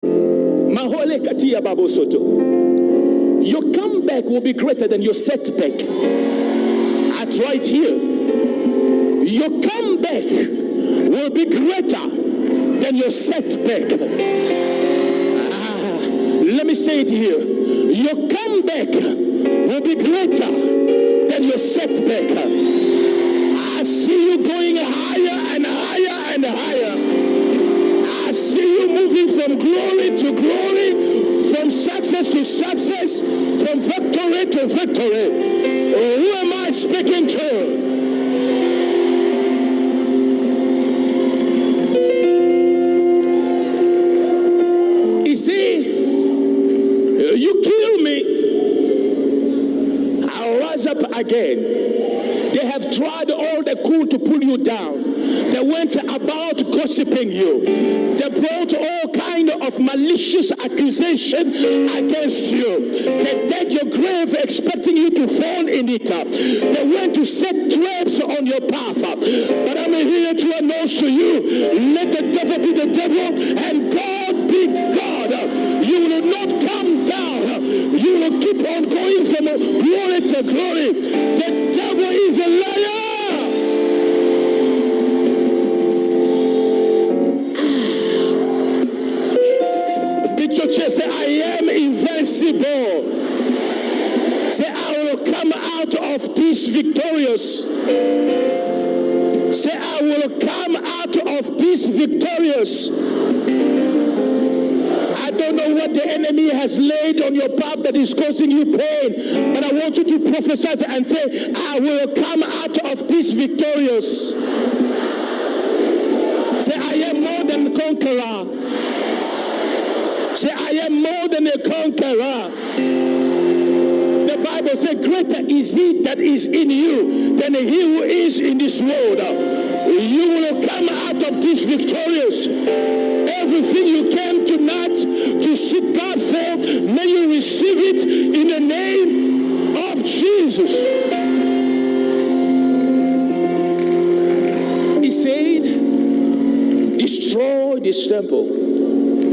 Mahole katia babosoto. Your comeback will be greater than your setback. That's right here. Your comeback will be greater than your setback. Let me say it here. Your comeback will be greater than your setback. I see you going higher and higher and higher. I see you moving from glory to glory, from success to success, from victory to victory. Who am I speaking to? You see, you kill me, I'll rise up again. They have tried all they could to pull you down. They went about gossiping you. They brought all kind of malicious accusation against you. They dug your grave expecting you to fall in it. They went to set traps on your path. But I'm here to announce to you, let the devil be the devil and God be God. You will not come down. You will keep on going from glory to glory. The devil is a liar. Say, I am invincible. Say, I will come out of this victorious. Say, I will come out of this victorious. I don't know what the enemy has laid on your path that is causing you pain, but I want you to prophesy and say, I will come out of this victorious. Say, I am more than a conqueror. Say, I am more than a conqueror. The Bible says, greater is he that is in you than he who is in this world. You will come out of this victorious. Everything you came tonight to seek God for, may you receive it in the name of Jesus. He said, destroy this temple.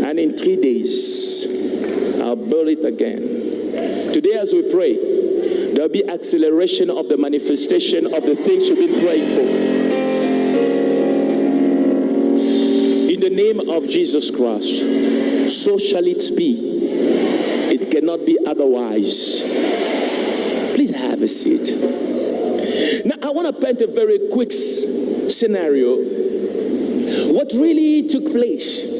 And in 3 days, I'll build it again. Today as we pray, there'll be acceleration of the manifestation of the things you've been praying for. In the name of Jesus Christ, so shall it be. It cannot be otherwise. Please have a seat. Now, I want to paint a very quick scenario. What really took place?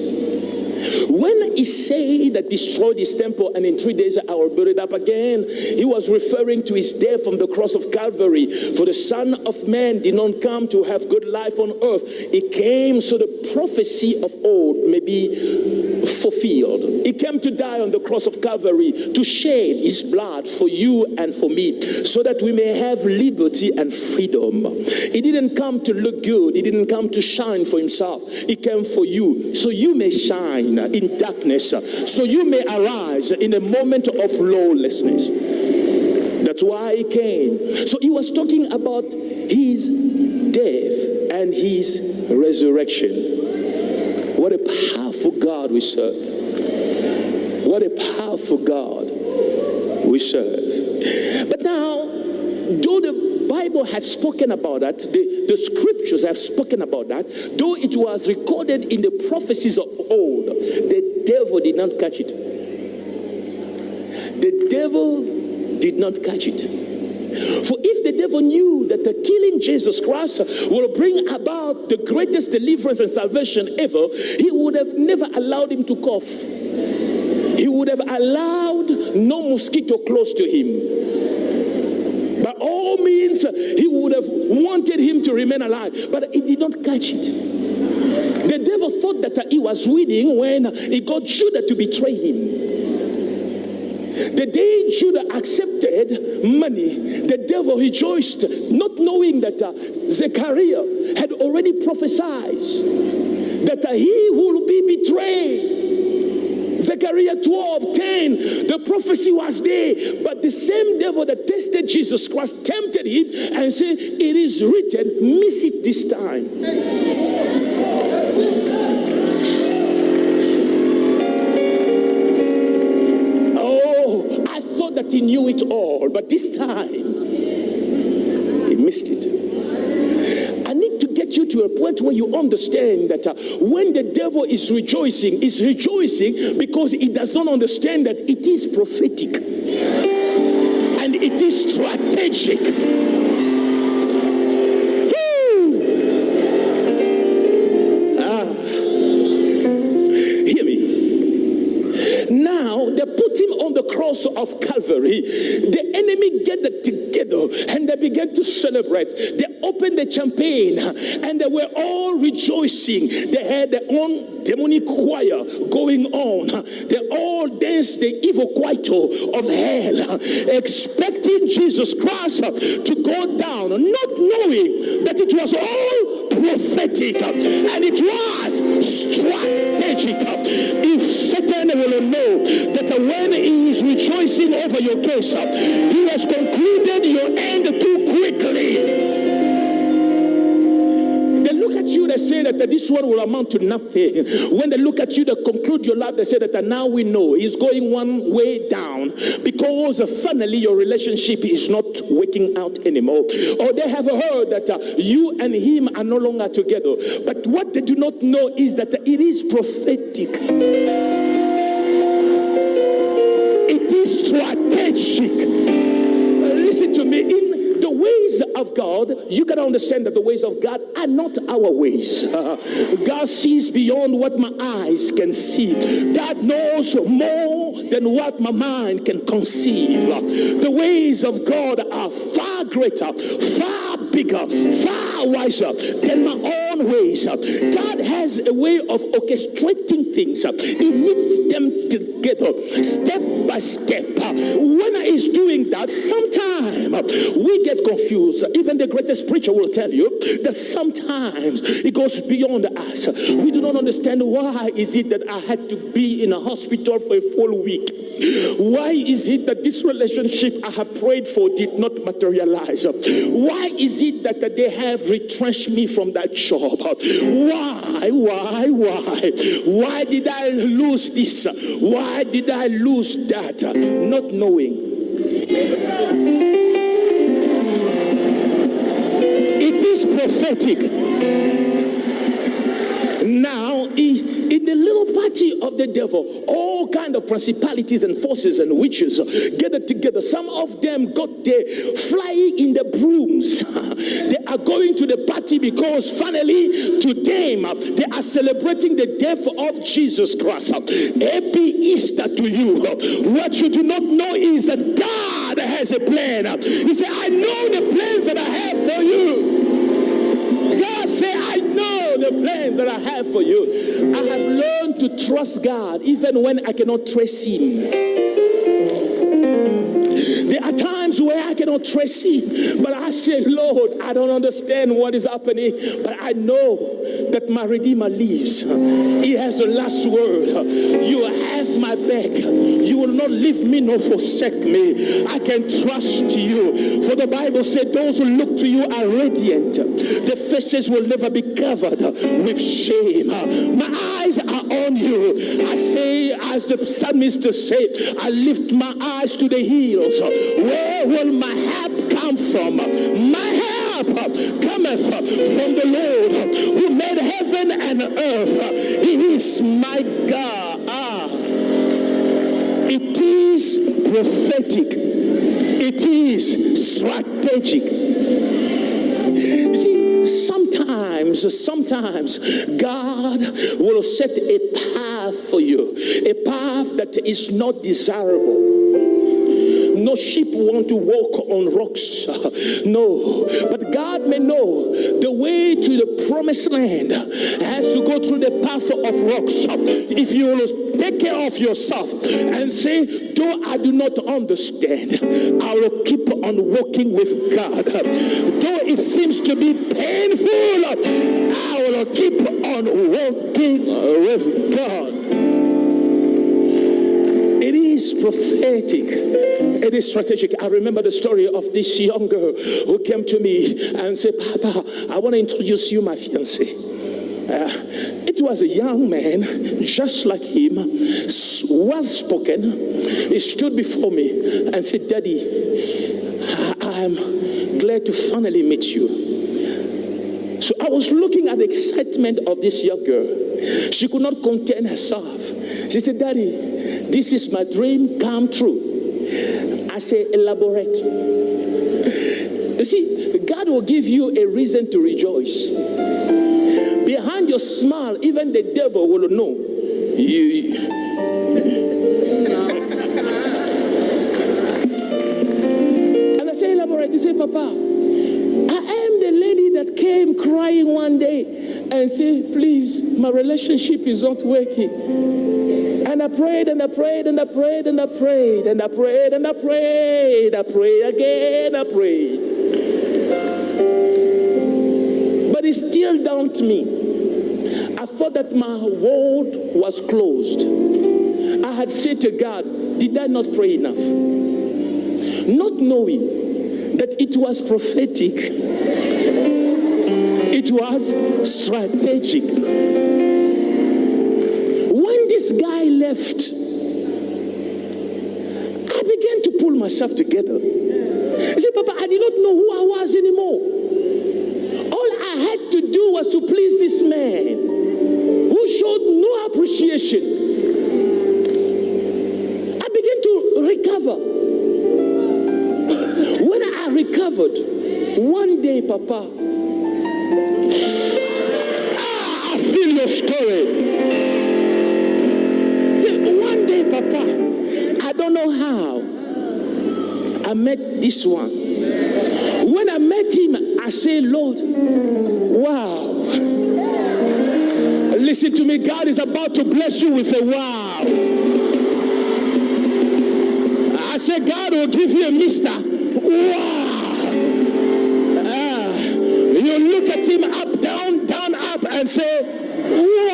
When he said that destroy this temple and in 3 days I will build it up again, he was referring to his death on the cross of Calvary. For the Son of Man did not come to have good life on earth. He came so the prophecy of old may be fulfilled. He came to die on the cross of Calvary to shed his blood for you and for me, so that we may have liberty and freedom. He didn't come to look good. He didn't come to shine for himself. He came for you, so you may shine in darkness, so you may arise in a moment of lawlessness. That's why he came. So he was talking about his death and his resurrection. What a powerful God we serve. What a powerful God we serve. But now, though the Bible has spoken about that, the scriptures have spoken about that, though it was recorded in the prophecies of old, the devil did not catch it. The devil did not catch it. For if the devil knew that the killing Jesus Christ will bring about the greatest deliverance and salvation ever, he would have never allowed him to cough. He would have allowed no mosquito close to him. By all means, he would have wanted him to remain alive, but he did not catch it. The devil thought that he was winning when he got Judah to betray him. The day Judah accepted money, the devil rejoiced, not knowing that Zechariah had already prophesied that he will be betrayed. Zechariah 12:10, the prophecy was there, but the same devil that tested Jesus Christ tempted him and said, it is written, miss it this time. thought he knew it all, but this time, he missed it. I need to get you to a point where you understand that when the devil is rejoicing because he does not understand that it is prophetic and it is strategic. Hear me. Now they put him on the cross of Calvary. The enemy gathered together and they began to celebrate. They opened the champagne and they were all rejoicing. They had their own demonic choir going on. They all danced the evil quieto of hell, expecting Jesus Christ to go down, not knowing that it was all prophetic and it was strategic. If Satan will know that when he is rejoicing over your case, he has concluded your end too quickly. They look at you, they say that this one will amount to nothing. When they look at you, they conclude your life, they say that now we know he's going one way down because finally your relationship is not working out anymore. Or they have heard that you and him are no longer together. But what they do not know is that it is prophetic. It is strategic. Listen to me. In the ways of God, you got to understand that the ways of God are not our ways. God sees beyond what my eyes can see. God knows more than what my mind can conceive. The ways of God are far greater, far bigger, far wiser than my own ways. God has a way of orchestrating things. He knits them together, step by step. When he's doing that, sometimes we get confused. Even the greatest preacher will tell you that sometimes it goes beyond us. We do not understand why is it that I had to be in a hospital for a full week. Why is it that this relationship I have prayed for did not materialize? Why is it that they have retrenched me from that job? Why did I lose this? Why did I lose that? Not knowing. It is prophetic. Now, in the little party of the devil, all kind of principalities and forces and witches gathered together. Some of them got there flying in the brooms. They are going to the party because finally to them they are celebrating the death of Jesus Christ. Happy Easter to you. What you do not know is that God has a plan. He said, I know the plans that I have for you. God said, I know the plans that I have for you. I have learned to trust God even when I cannot trace him. There are times where I cannot trace him, but I say, Lord, I don't understand what is happening, but I know that my Redeemer lives. He has the last word. You have my back. You will not leave me nor forsake me. I can trust you. For the Bible said those who look to you are radiant. Their faces will never be covered with shame. My eyes are on you. I say, as the psalmist said, I lift my eyes to the hills. Where will my help come from? My help cometh from the Lord who made heaven and earth. He is my God. It is prophetic. It is strategic. You see, sometimes God will set a path for you, a path that is not desirable. No sheep want to walk on rocks. No. But God may know the way to the promised land has to go through the path of rocks. If you will take care of yourself and say, though I do not understand, I will keep on walking with God. Though it seems to be painful, I will keep on walking with God. It is prophetic. It is strategic. I remember the story of this young girl who came to me and said, Papa, I want to introduce you my fiancé. It was a young man, just like him, well-spoken. He stood before me and said, Daddy, I'm glad to finally meet you. So I was looking at the excitement of this young girl. She could not contain herself. She said, Daddy, this is my dream come true. I said, elaborate. You see, God will give you a reason to rejoice. Behind your smile, even the devil will know. And I say, elaborate. He said, Papa, I am the lady that came crying one day and said, please, my relationship is not working. And I prayed and I prayed and I prayed and I prayed and I prayed and I prayed. I prayed again, I prayed. But it still daunted me. I thought that my world was closed. I had said to God, did I not pray enough? Not knowing that it was prophetic. It was strategic. When this guy left, I began to pull myself together. I said, Papa, I did not know who I was anymore. All I had to do was to please this man who showed no appreciation. I began to recover. When I recovered, one day, Papa, I feel your story. See, one day, Papa, I don't know how, I met this one. When I met him, I said, Lord, wow. Listen to me, God is about to bless you with a wow. I said, God will give you a mister. Wow. You look at him up, down, down, up, and say, wow.